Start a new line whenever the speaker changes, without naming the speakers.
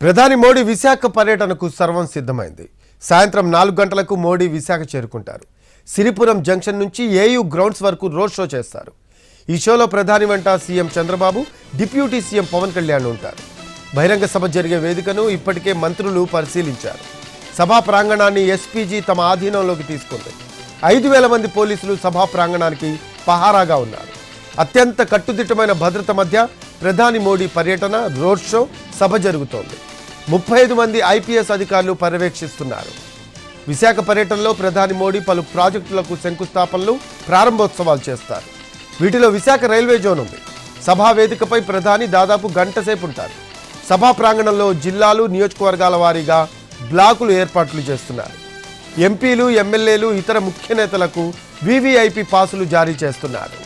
ప్రధాని మోడీ విశాఖ పర్యటనకు సర్వం సిద్ధమైంది. సాయంత్రం 4 గంటలకు మోడీ విశాఖ చేరుకుంటారు. సిరిపురం జంక్షన్ నుంచి ఏయూ గ్రౌండ్స్ వరకు రోడ్ షో చేస్తారు. ఈ షోలో ప్రధాని వెంట CM Chandrababu, deputy CM Pawan Kalyan ఉంటారు. బహిరంగ సభ జరిగే వేదికను ఇప్పటికే మంత్రులు పరిశీలించారు. సభా ప్రాంగణాన్ని ఎస్పీజీ తమ ఆధీనంలోకి తీసుకుంది. 5,000 మంది పోలీసులు సభా ప్రాంగణానికి పహారాగా ఉన్నారు. అత్యంత కట్టుదిట్టమైన భద్రత మధ్య ప్రధాని మోడీ పర్యటన, రోడ్ షో, సభ జరుగుతోంది. 35 మంది ఐపీఎస్ అధికారులు పర్యవేక్షిస్తున్నారు. విశాఖ పర్యటనలో ప్రధాని మోడీ పలు ప్రాజెక్టులకు శంకుస్థాపనలు, ప్రారంభోత్సవాలు చేస్తారు. వీటిలో విశాఖ రైల్వే జోన్ ఉంది. సభా వేదికపై ప్రధాని దాదాపు గంట సేపు ఉంటారు. సభా ప్రాంగణంలో జిల్లాలు, నియోజకవర్గాల వారీగా బ్లాకులు ఏర్పాట్లు చేస్తున్నారు. ఎంపీలు, ఎమ్మెల్యేలు, ఇతర ముఖ్య నేతలకు వీవీఐపీ పాసులు జారీ చేస్తున్నారు.